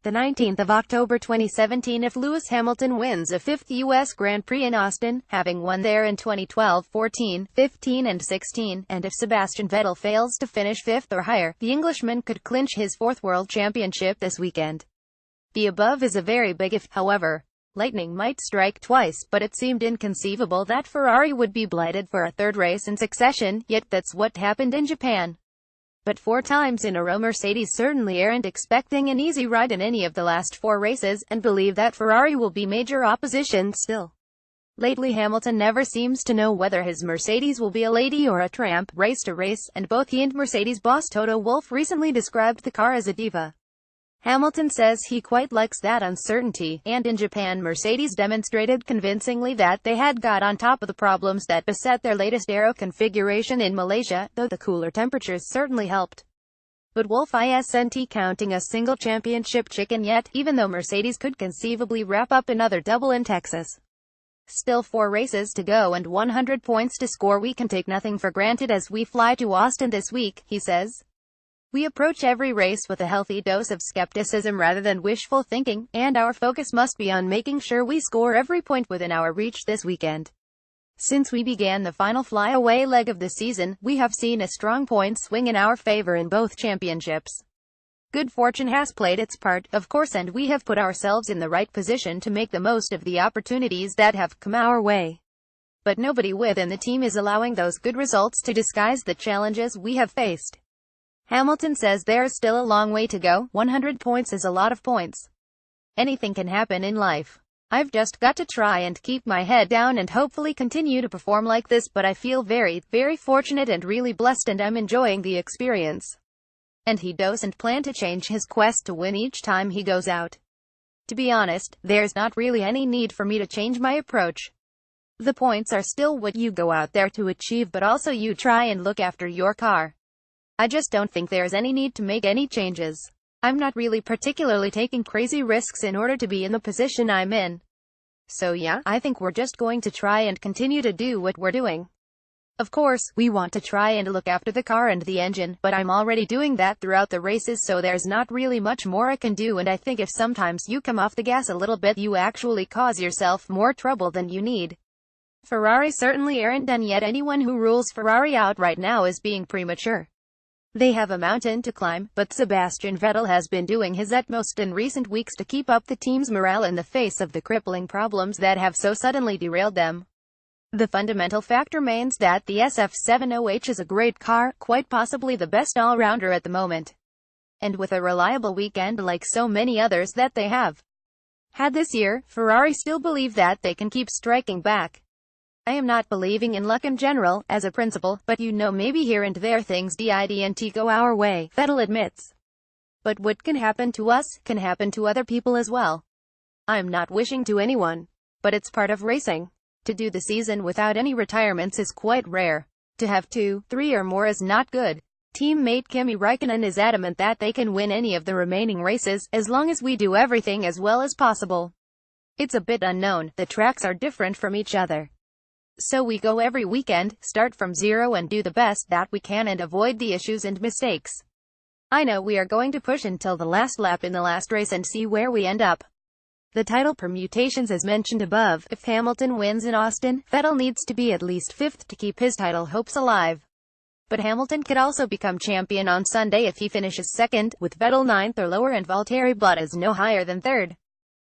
The 19th of October 2017. If Lewis Hamilton wins a fifth US Grand Prix in Austin, having won there in 2012, 14, 15 and 16, and if Sebastian Vettel fails to finish fifth or higher, the Englishman could clinch his fourth World Championship this weekend. The above is a very big if, however. Lightning might strike twice, but it seemed inconceivable that Ferrari would be blighted for a third race in succession, yet that's what happened in Japan. But 4 times in a row Mercedes certainly aren't expecting an easy ride in any of the last 4 races, and believe that Ferrari will be major opposition still. Lately Hamilton never seems to know whether his Mercedes will be a lady or a tramp, race to race, and both he and Mercedes boss Toto Wolff recently described the car as a diva. Hamilton says he quite likes that uncertainty, and in Japan Mercedes demonstrated convincingly that they had got on top of the problems that beset their latest aero configuration in Malaysia, though the cooler temperatures certainly helped. But Wolff isn't counting a single championship chicken yet, even though Mercedes could conceivably wrap up another double in Texas. Still 4 races to go and 100 points to score. We can take nothing for granted as we fly to Austin this week, he says. We approach every race with a healthy dose of skepticism rather than wishful thinking, and our focus must be on making sure we score every point within our reach this weekend. Since we began the final fly-away leg of the season, we have seen a strong point swing in our favor in both championships. Good fortune has played its part, of course, and we have put ourselves in the right position to make the most of the opportunities that have come our way. But nobody within the team is allowing those good results to disguise the challenges we have faced. Hamilton says there's still a long way to go. 100 points is a lot of points. Anything can happen in life. I've just got to try and keep my head down and hopefully continue to perform like this, but I feel very, very fortunate and really blessed, and I'm enjoying the experience. And he doesn't plan to change his quest to win each time he goes out. To be honest, there's not really any need for me to change my approach. The points are still what you go out there to achieve, but also you try and look after your car. I just don't think there's any need to make any changes. I'm not really particularly taking crazy risks in order to be in the position I'm in. So yeah, I think we're just going to try and continue to do what we're doing. Of course, we want to try and look after the car and the engine, but I'm already doing that throughout the races, so there's not really much more I can do, and I think if sometimes you come off the gas a little bit, you actually cause yourself more trouble than you need. Ferrari certainly aren't done yet. Anyone who rules Ferrari out right now is being premature. They have a mountain to climb, but Sebastian Vettel has been doing his utmost in recent weeks to keep up the team's morale in the face of the crippling problems that have so suddenly derailed them. The fundamental fact remains that the SF70H is a great car, quite possibly the best all-rounder at the moment. And with a reliable weekend like so many others that they have had this year, Ferrari still believe that they can keep striking back. I am not believing in luck in general, as a principle, but maybe here and there things didn't go our way, Vettel admits. But what can happen to us, can happen to other people as well. I'm not wishing to anyone. But it's part of racing. To do the season without any retirements is quite rare. To have 2, 3 or more is not good. Teammate Kimi Räikkönen is adamant that they can win any of the remaining races, as long as we do everything as well as possible. It's a bit unknown, the tracks are different from each other. So we go every weekend, start from zero and do the best that we can and avoid the issues and mistakes. I know we are going to push until the last lap in the last race and see where we end up. The title permutations as mentioned above. If Hamilton wins in Austin, Vettel needs to be at least 5th to keep his title hopes alive. But Hamilton could also become champion on Sunday if he finishes 2nd, with Vettel 9th or lower and Valtteri Bottas no higher than 3rd.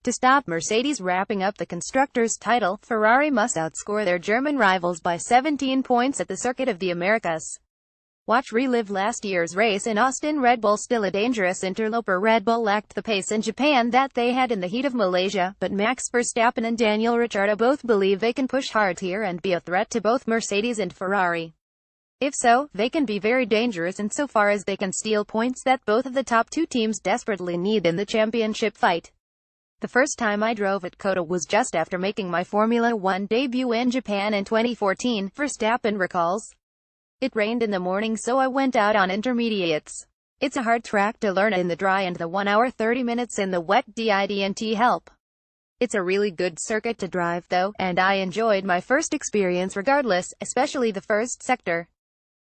To stop Mercedes wrapping up the Constructors' title, Ferrari must outscore their German rivals by 17 points at the Circuit of the Americas. Watch relive last year's race in Austin. Red Bull still a dangerous interloper. Red Bull lacked the pace in Japan that they had in the heat of Malaysia, but Max Verstappen and Daniel Ricciardo both believe they can push hard here and be a threat to both Mercedes and Ferrari. If so, they can be very dangerous insofar as they can steal points that both of the top 2 teams desperately need in the championship fight. The first time I drove at COTA was just after making my Formula One debut in Japan in 2014, Verstappen recalls. It rained in the morning, so I went out on intermediates. It's a hard track to learn in the dry, and the 1 hour 30 minutes in the wet didn't help. It's a really good circuit to drive though, and I enjoyed my first experience regardless, especially the first sector.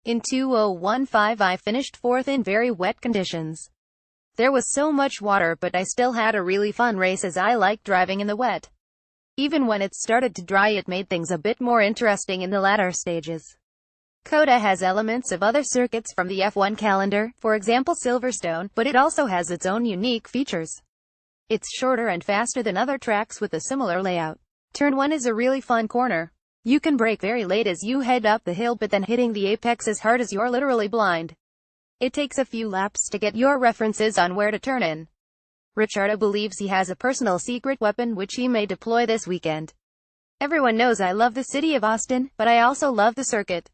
In 2015 I finished 4th in very wet conditions. There was so much water, but I still had a really fun race as I like driving in the wet. Even when it started to dry, it made things a bit more interesting in the latter stages. COTA has elements of other circuits from the F1 calendar, for example Silverstone, but it also has its own unique features. It's shorter and faster than other tracks with a similar layout. Turn 1 is a really fun corner. You can brake very late as you head up the hill, but then hitting the apex as hard as you're literally blind. It takes a few laps to get your references on where to turn in. Ricciardo believes he has a personal secret weapon which he may deploy this weekend. Everyone knows I love the city of Austin, but I also love the circuit.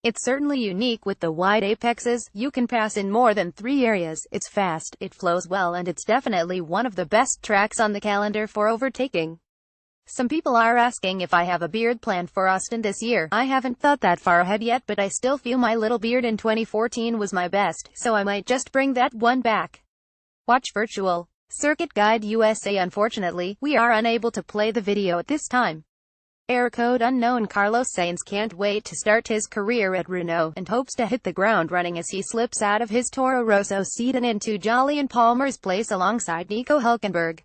It's certainly unique with the wide apexes. You can pass in more than 3 areas, it's fast, it flows well, and it's definitely one of the best tracks on the calendar for overtaking. Some people are asking if I have a beard planned for Austin this year. I haven't thought that far ahead yet, but I still feel my little beard in 2014 was my best, so I might just bring that one back. Watch Virtual Circuit Guide USA. Unfortunately, we are unable to play the video at this time. Error code unknown. Carlos Sainz can't wait to start his career at Renault, and hopes to hit the ground running as he slips out of his Toro Rosso seat and into Jolyon Palmer's place alongside Nico Hülkenberg.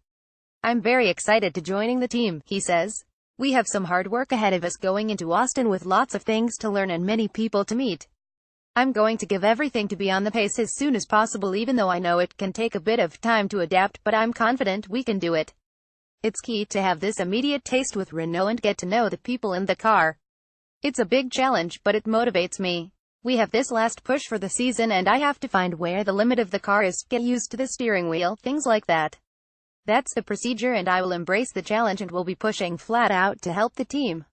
I'm very excited to joining the team, he says. We have some hard work ahead of us going into Austin with lots of things to learn and many people to meet. I'm going to give everything to be on the pace as soon as possible, even though I know it can take a bit of time to adapt, but I'm confident we can do it. It's key to have this immediate taste with Renault and get to know the people in the car. It's a big challenge, but it motivates me. We have this last push for the season and I have to find where the limit of the car is, get used to the steering wheel, things like that. That's the procedure and I will embrace the challenge and will be pushing flat out to help the team.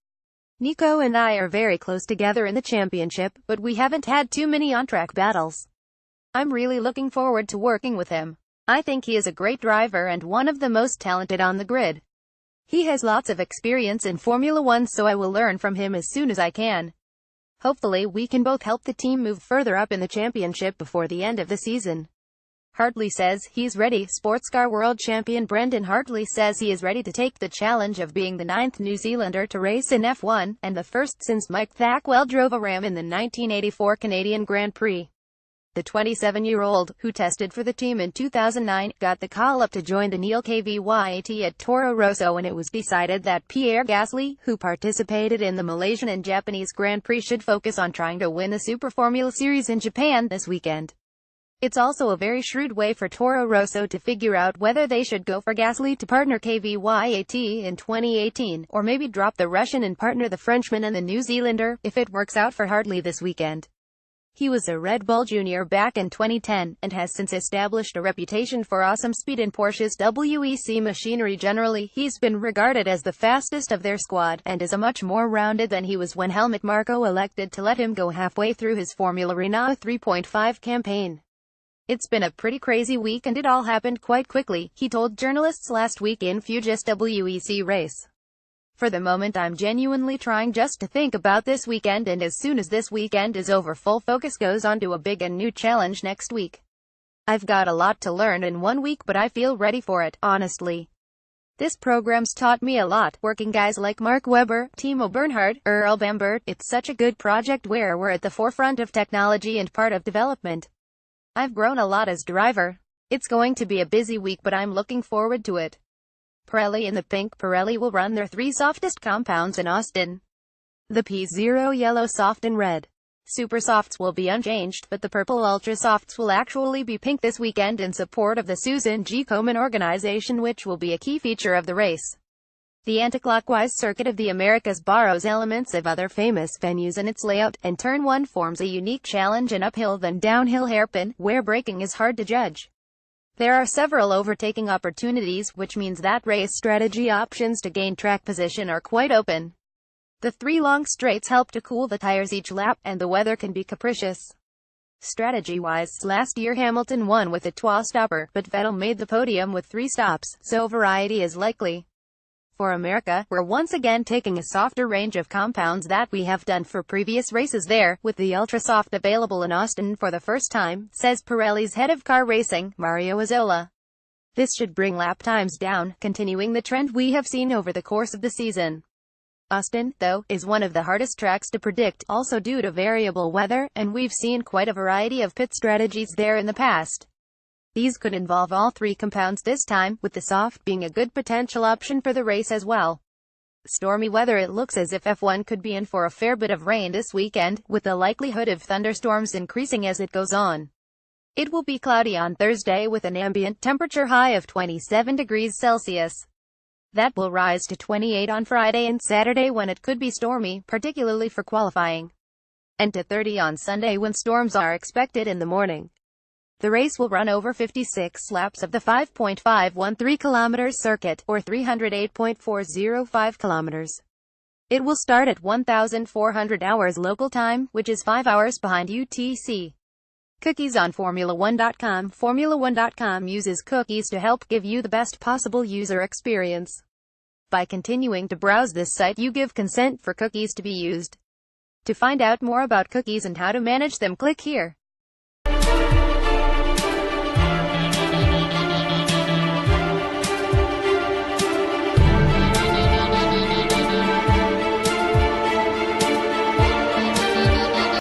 Nico and I are very close together in the championship, but we haven't had too many on-track battles. I'm really looking forward to working with him. I think he is a great driver and one of the most talented on the grid. He has lots of experience in Formula 1, so I will learn from him as soon as I can. Hopefully we can both help the team move further up in the championship before the end of the season. Hartley says he's ready. Sportscar world champion Brendan Hartley says he is ready to take the challenge of being the 9th New Zealander to race in F1, and the first since Mike Thackwell drove a Ram in the 1984 Canadian Grand Prix. The 27-year-old, who tested for the team in 2009, got the call-up to join the Neil KVYAT at Toro Rosso when it was decided that Pierre Gasly, who participated in the Malaysian and Japanese Grand Prix, should focus on trying to win the Super Formula Series in Japan this weekend. It's also a very shrewd way for Toro Rosso to figure out whether they should go for Gasly to partner KVYAT in 2018, or maybe drop the Russian and partner the Frenchman and the New Zealander, if it works out for Hartley this weekend. He was a Red Bull Junior back in 2010, and has since established a reputation for awesome speed in Porsche's WEC machinery. Generally, he's been regarded as the fastest of their squad, and is a much more rounded than he was when Helmut Marko elected to let him go halfway through his Formula Renault 3.5 campaign. It's been a pretty crazy week and it all happened quite quickly, he told journalists last week in Fuji's WEC race. For the moment I'm genuinely trying just to think about this weekend, and as soon as this weekend is over, full focus goes on to a big and new challenge next week. I've got a lot to learn in 1 week, but I feel ready for it, honestly. This program's taught me a lot, working guys like Mark Webber, Timo Bernhard, Earl Bamber. It's such a good project where we're at the forefront of technology and part of development. I've grown a lot as driver. It's going to be a busy week, but I'm looking forward to it. Pirelli in the pink. Pirelli will run their 3 softest compounds in Austin. The P0 Yellow Soft and Red Super Softs will be unchanged, but the Purple Ultra Softs will actually be pink this weekend in support of the Susan G. Komen organization, which will be a key feature of the race. The anticlockwise circuit of the Americas borrows elements of other famous venues in its layout, and Turn 1 forms a unique challenge, an uphill then downhill hairpin, where braking is hard to judge. There are several overtaking opportunities, which means that race strategy options to gain track position are quite open. The 3 long straights help to cool the tires each lap, and the weather can be capricious. Strategy-wise, last year Hamilton won with a 2 stopper, but Vettel made the podium with 3 stops, so variety is likely. For America, we're once again taking a softer range of compounds that we have done for previous races there, with the Ultra Soft available in Austin for the first time, says Pirelli's head of car racing, Mario Izzola. This should bring lap times down, continuing the trend we have seen over the course of the season. Austin, though, is one of the hardest tracks to predict, also due to variable weather, and we've seen quite a variety of pit strategies there in the past. These could involve all three compounds this time, with the soft being a good potential option for the race as well. Stormy weather. It looks as if F1 could be in for a fair bit of rain this weekend, with the likelihood of thunderstorms increasing as it goes on. It will be cloudy on Thursday with an ambient temperature high of 27 degrees Celsius. That will rise to 28 on Friday and Saturday when it could be stormy, particularly for qualifying, and to 30 on Sunday when storms are expected in the morning. The race will run over 56 laps of the 5.513 km circuit, or 308.405 kilometers. It will start at 1,400 hours local time, which is 5 hours behind UTC. Cookies on Formula1.com. Formula1.com uses cookies to help give you the best possible user experience. By continuing to browse this site, you give consent for cookies to be used. To find out more about cookies and how to manage them, click here.